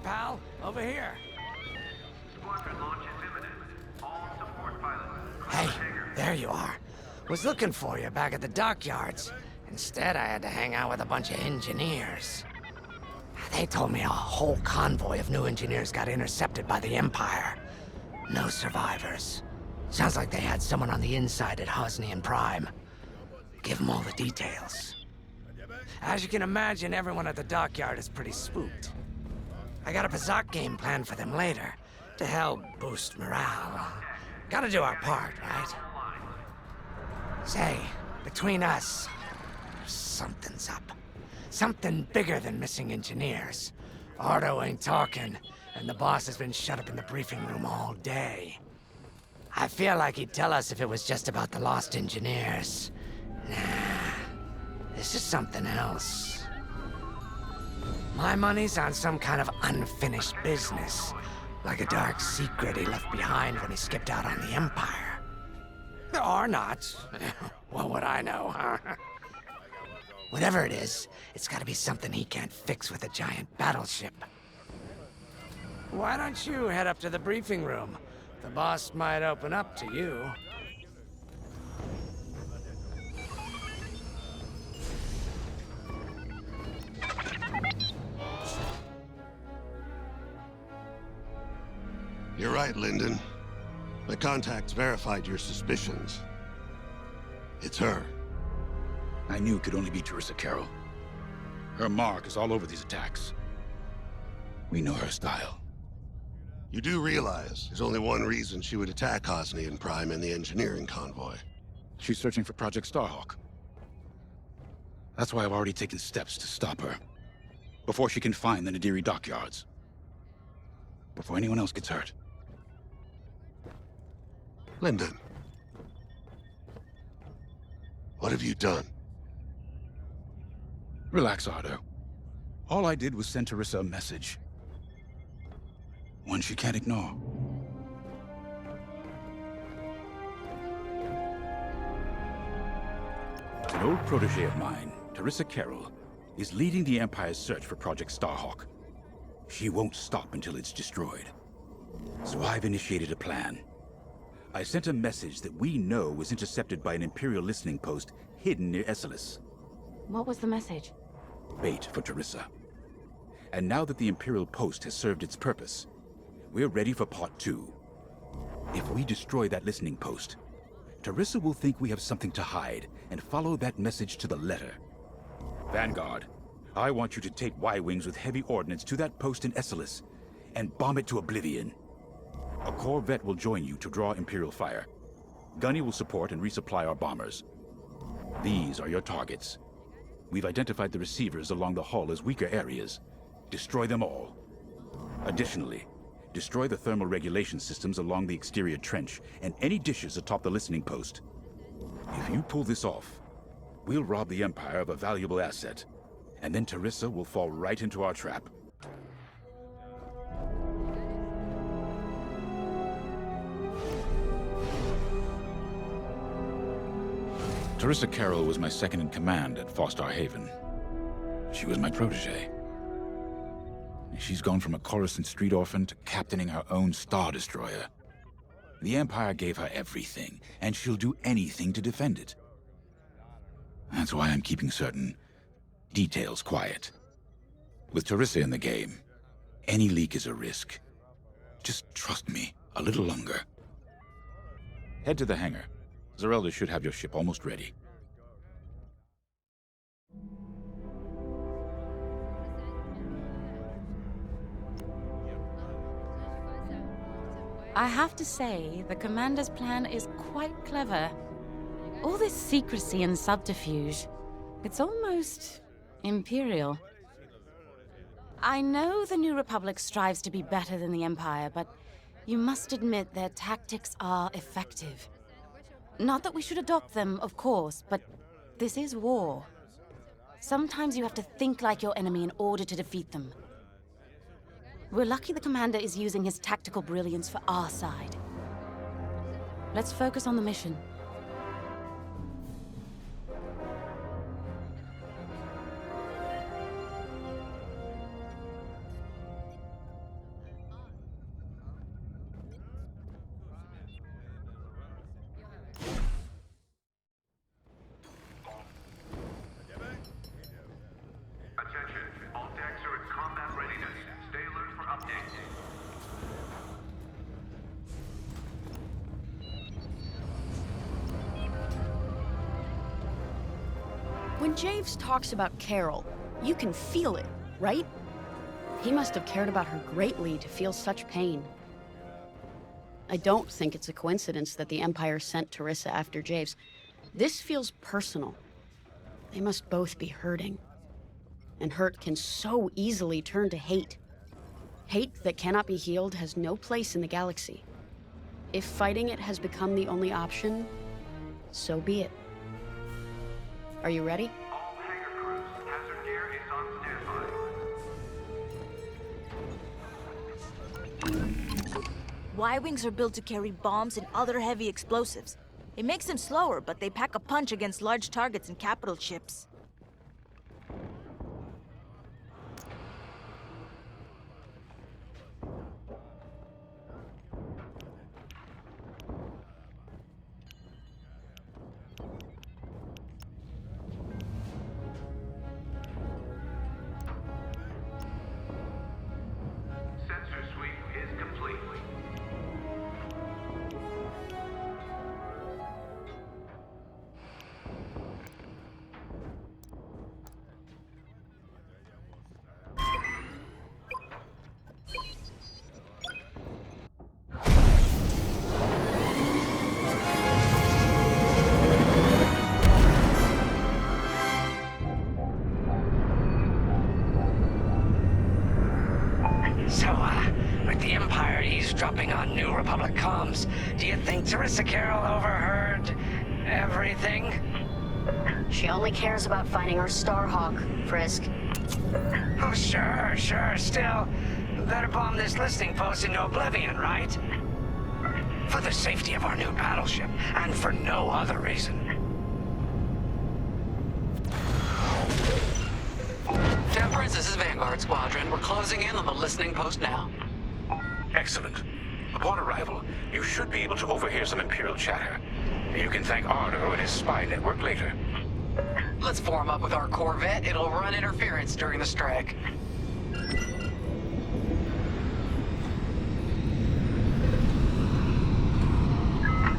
pal. Over here. Squadron launch is imminent. All support pilots. Hey, there you are. Was looking for you back at the dockyards. Instead, I had to hang out with a bunch of engineers. They told me a whole convoy of new engineers got intercepted by the Empire. No survivors. Sounds like they had someone on the inside at Hosnian Prime. Give them all the details. As you can imagine, everyone at the dockyard is pretty spooked. I got a Bazak game planned for them later, to help boost morale. Gotta do our part, right? Say, between us, something's up. Something bigger than missing engineers. Ardo ain't talking, and the boss has been shut up in the briefing room all day. I feel like he'd tell us if it was just about the lost engineers. Nah, this is something else. My money's on some kind of unfinished business. Like a dark secret he left behind when he skipped out on the Empire. Or not. What would I know, huh? Whatever it is, it's gotta be something he can't fix with a giant battleship. Why don't you head up to the briefing room? The boss might open up to you. You're right, Lyndon. My contacts verified your suspicions. It's her. I knew it could only be Teresa Carroll. Her mark is all over these attacks. We know her style. You do realize there's only one reason she would attack Hosnian Prime and the engineering convoy. She's searching for Project Starhawk. That's why I've already taken steps to stop her. Before she can find the Nadiri dockyards. Before anyone else gets hurt. Lyndon. What have you done? Relax, Ardo. All I did was send Teresa a message. One she can't ignore. An old protege of mine, Teresa Carroll, is leading the Empire's search for Project Starhawk. She won't stop until it's destroyed. So I've initiated a plan. I sent a message that we know was intercepted by an Imperial listening post hidden near Esselis. What was the message? Bait for Teresa. And now that the Imperial post has served its purpose, we're ready for part 2. If we destroy that listening post, Teresa will think we have something to hide and follow that message to the letter. Vanguard, I want you to take Y-Wings with heavy ordnance to that post in Esselis and bomb it to oblivion. A corvette will join you to draw Imperial fire. Gunny will support and resupply our bombers. These are your targets. We've identified the receivers along the hull as weaker areas. Destroy them all. Additionally, destroy the thermal regulation systems along the exterior trench and any dishes atop the listening post. If you pull this off, we'll rob the Empire of a valuable asset, and then Teresa will fall right into our trap. Teresa Carroll was my second in command at Fostar Haven. She was my protege. She's gone from a Coruscant street orphan to captaining her own Star Destroyer. The Empire gave her everything, and she'll do anything to defend it. That's why I'm keeping certain details quiet. With Teresa in the game, any leak is a risk. Just trust me a little longer. Head to the hangar. Zerelda should have your ship almost ready. I have to say, the Commander's plan is quite clever. All this secrecy and subterfuge, it's almost Imperial. I know the New Republic strives to be better than the Empire, but you must admit their tactics are effective. Not that we should adopt them, of course, but this is war. Sometimes you have to think like your enemy in order to defeat them. We're lucky the Commander is using his tactical brilliance for our side. Let's focus on the mission. When Javes talks about Carol, you can feel it, right? He must have cared about her greatly to feel such pain. I don't think it's a coincidence that the Empire sent Teresa after Javes. This feels personal. They must both be hurting. And hurt can so easily turn to hate. Hate that cannot be healed has no place in the galaxy. If fighting it has become the only option, so be it. Are you ready? All hangar crews, hazard gear is on standby. Y-wings are built to carry bombs and other heavy explosives. It makes them slower, but they pack a punch against large targets and capital ships. Sensor sweep is complete. So, with the Empire eavesdropping on New Republic comms, do you think Teresa Carroll overheard everything? She only cares about finding her Starhawk, Frisk. Oh, sure. Still, better bomb this listening post into oblivion, right? For the safety of our new battleship, and for no other reason. Temperance, this is Vanguard Squadron. We're closing in on the listening post now. Excellent. Upon arrival, you should be able to overhear some Imperial chatter. You can thank Ardo and his spy network later. Let's form up with our Corvette. It'll run interference during the strike.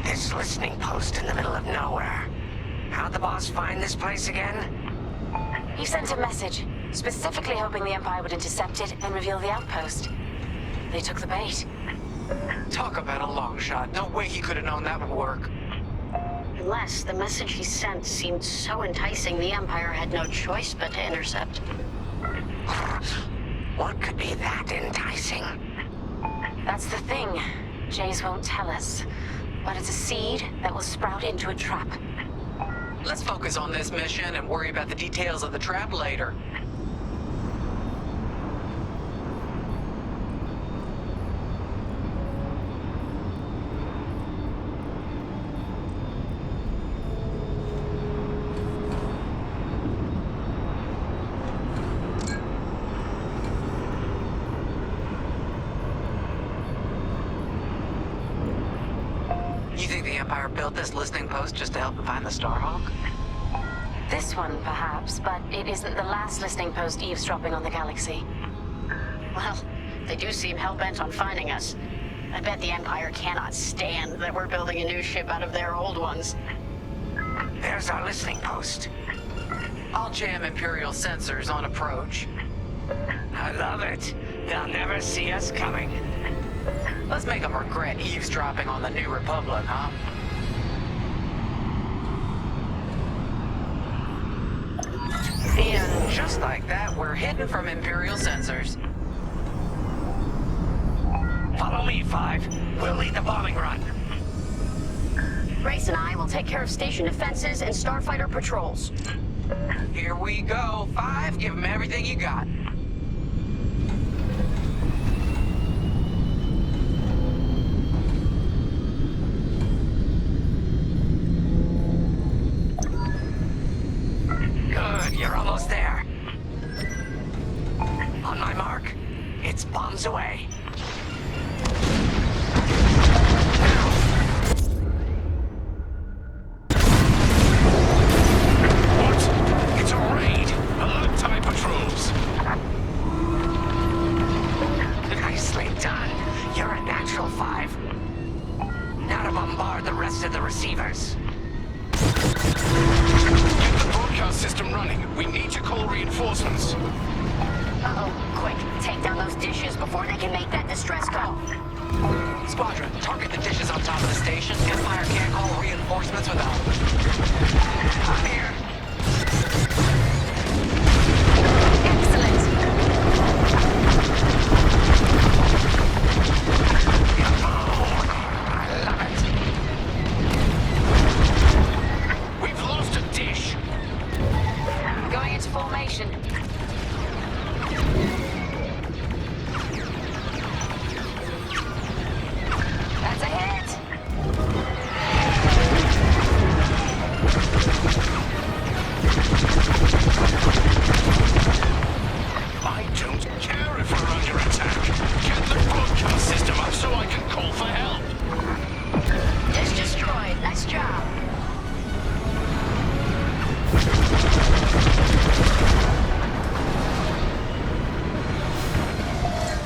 This listening post in the middle of nowhere. How'd the boss find this place again? He sent a message, specifically hoping the Empire would intercept it and reveal the outpost. They took the bait. Talk about a long shot. No way he could have known that would work. Unless the message he sent seemed so enticing the Empire had no choice but to intercept. What could be that enticing? That's the thing. Jace won't tell us. But it's a seed that will sprout into a trap. Let's focus on this mission and worry about the details of the trap later. You think the Empire built this listening post just to help them find the Starhawk? This one, perhaps, but it isn't the last listening post eavesdropping on the galaxy. Well, they do seem hell-bent on finding us. I bet the Empire cannot stand that we're building a new ship out of their old ones. There's our listening post. I'll jam Imperial sensors on approach. I love it. They'll never see us coming. Let's make them regret eavesdropping on the New Republic, huh? And just like that, we're hidden from Imperial sensors. Follow me, 5. We'll lead the bombing run. Grace and I will take care of station defenses and starfighter patrols. Here we go. 5, give them everything you got. Good, you're almost there. On my mark. It's bombs away. What? It's a raid! Alert TIE patrols! Nicely done. You're a natural 5. Now to bombard the rest of the receivers. Get the broadcast system running. We need to call reinforcements. Uh-oh. Quick, take down those dishes before they can make that distress call. Squadron, target the dishes on top of the station. Empire can't call reinforcements without them. I'm here. Excellent. I love it. We've lost a dish. Going into formation. That's a hit! I don't care if we're under attack. Get the broadcast system up so I can call for help. Dish destroyed. Nice job.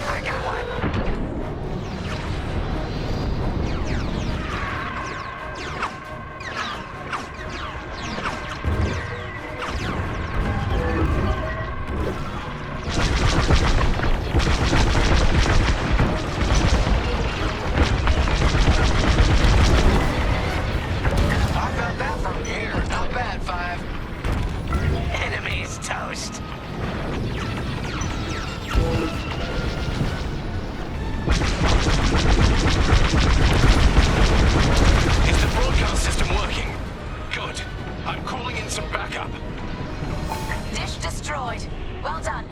I got one. I felt that from here. Not bad, Five. Enemy's toast. Is the broadcast system working? Good. I'm calling in some backup. Dish destroyed. Well done.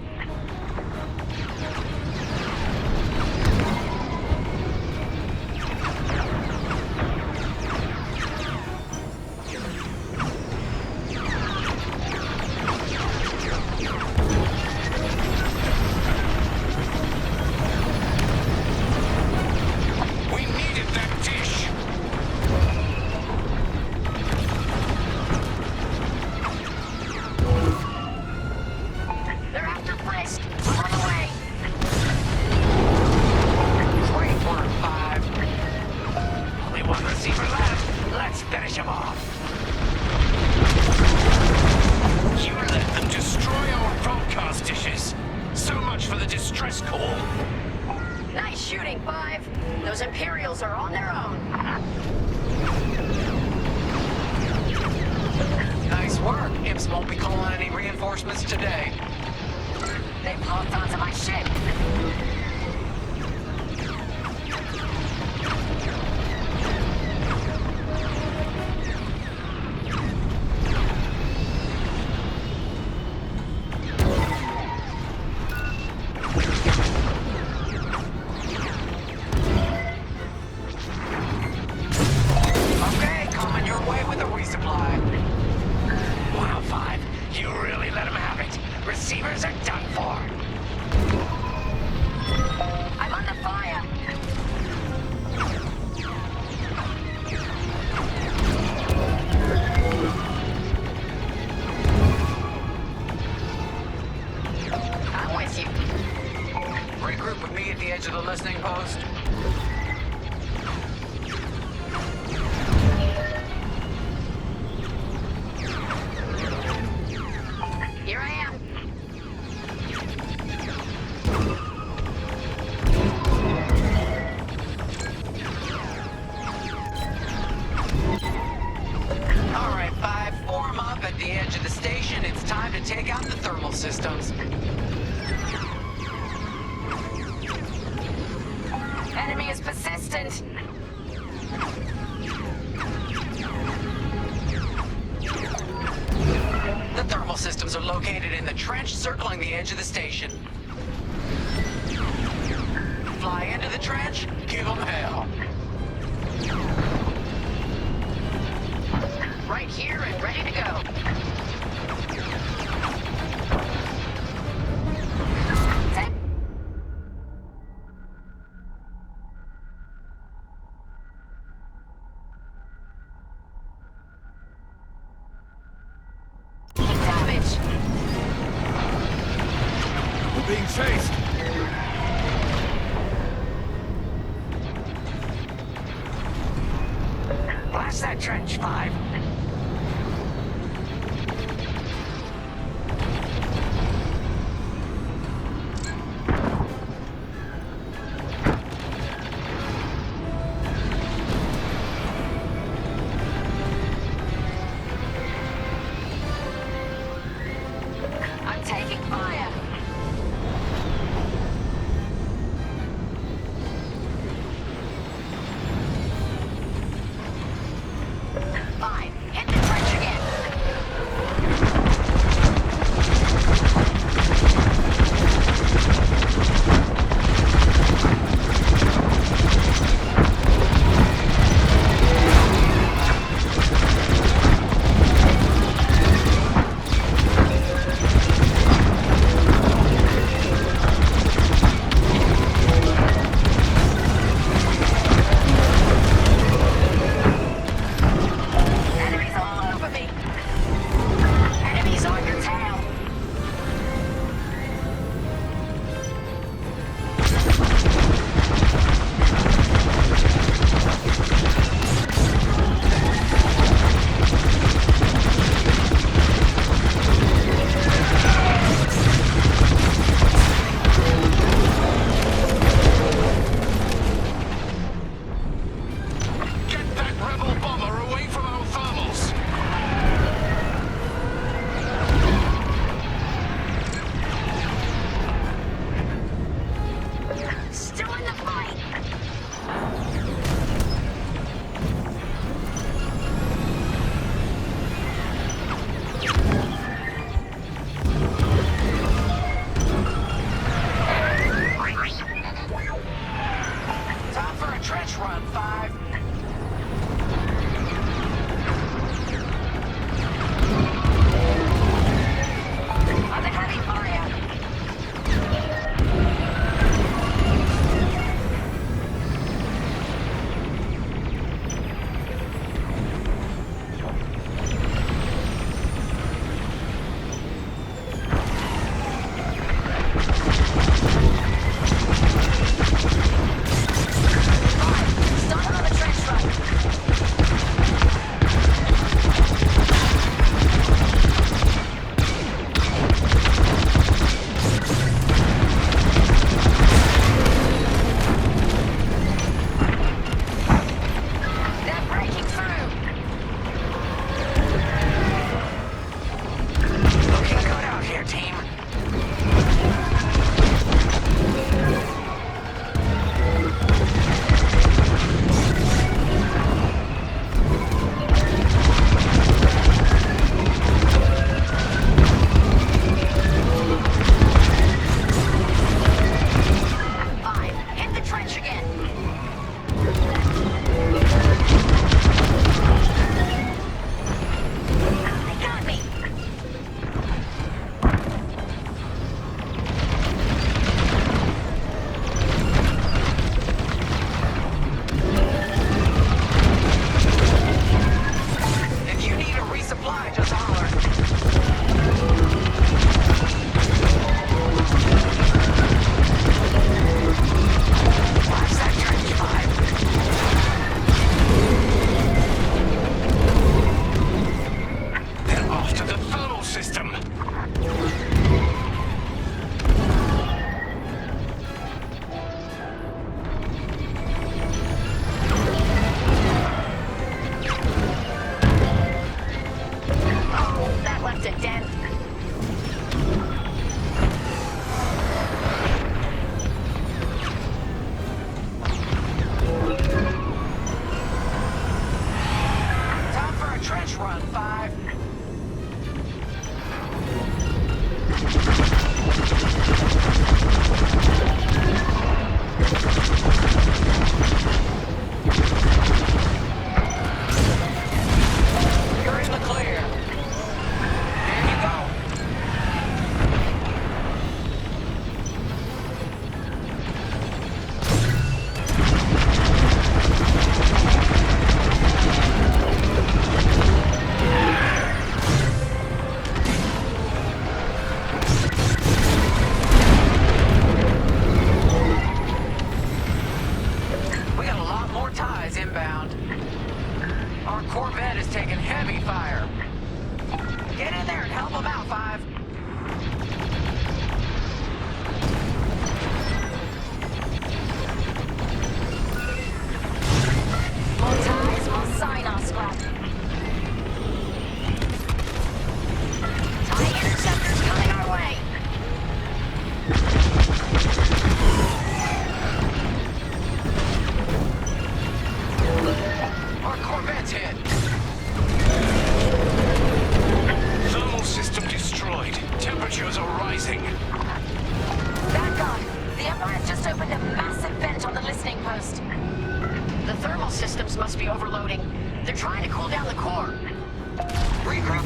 We needed that dish. They're after Frisk. I'm on the way. Great work, Five. Only one receiver left. Let's finish him off. You let them destroy our broadcast dishes. So much for the distress call. Nice shooting, Five. Those Imperials are on their own. Nice work. Imps won't be calling any reinforcements today. They've hooked onto my ship. Okay, coming your way with a resupply. Wow, Five. You really let him have it. Receivers are done for. I'm under fire. I'm with you. Regroup with me at the edge of the listening post. Here I am. All right, Five, form up at the edge of the station. It's time to take out the thermal systems. Enemy is persistent. The thermal systems are located in the trench circling the edge of the station. Fly into the trench, give them hell. Right here and ready to go. Take damage. We're being chased. Blast that trench, Five. taking fire. Five, hit the trench again. Enemies all over me. Enemies on your tail. Get that rebel bomber away from our thermals! Still in the fight. Time for a trench run, 5. Under heavy fire. Start another trench run. They're breaking through. Looking good out here, team. Five, hit the trench again. They got me. If you need a resupply, just holler. Watch that trench, 5. They're after the thermal system! Oh, that left a dent. Time for a trench run, 5. You're in the clear. There you go. We got a lot more ties inbound. Our Corvette is taking heavy fire. Get in there and help them out, 5. More ties, more sign our squad. Tie interceptors coming our way.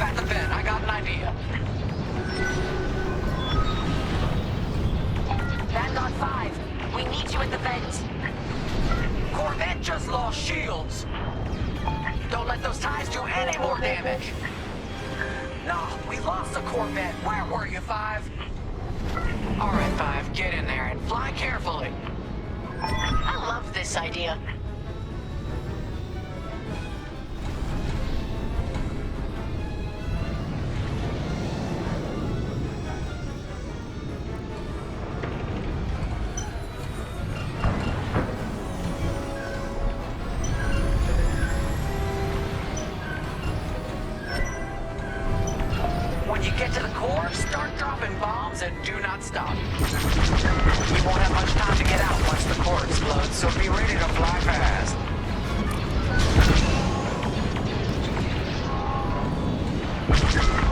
at the vent. I got an idea. Vanguard 5, we need you at the vent. Corvette just lost shields. Don't let those ties do any more damage. No, we lost the Corvette. Where were you, 5? All right, 5, get in there and fly carefully. I love this idea. When you get to the core, start dropping bombs and do not stop. You won't have much time to get out once the core explodes, so be ready to fly fast.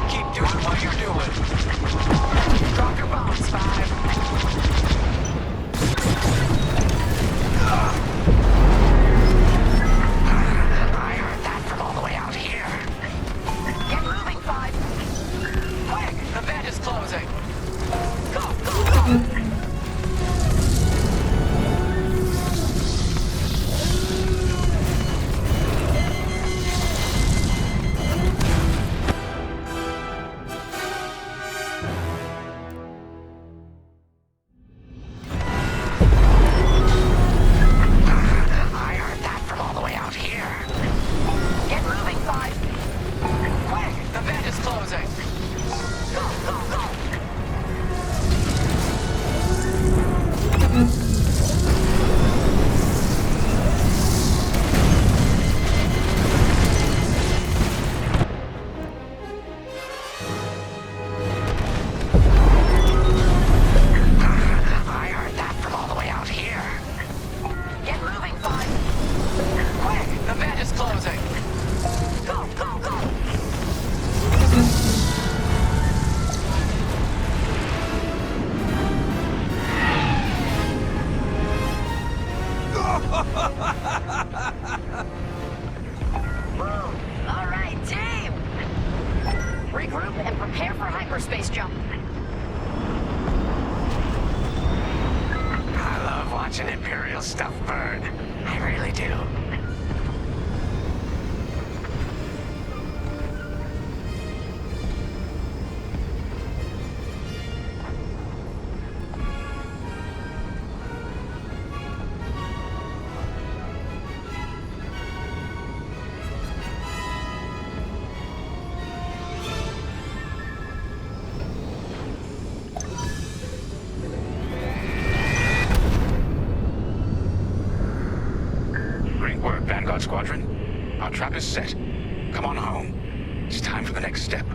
Keep doing what you're doing. Drop your bombs, 5. I heard that from all the way out here. Get moving, 5. Quick, the vent is closing. Go, go, go. I heard that from all the way out here. Get moving, 5. Quick, the vent is closing. Go, go, go. I heard that from all the way out here. Get moving, 5. Quick, the vent is closing. Go, go, go. Woo! All right, team. Regroup and prepare for hyperspace jump. I love watching Imperial stuff burn. I really do. Great work, Vanguard Squadron. Our trap is set. Come on home. It's time for the next step.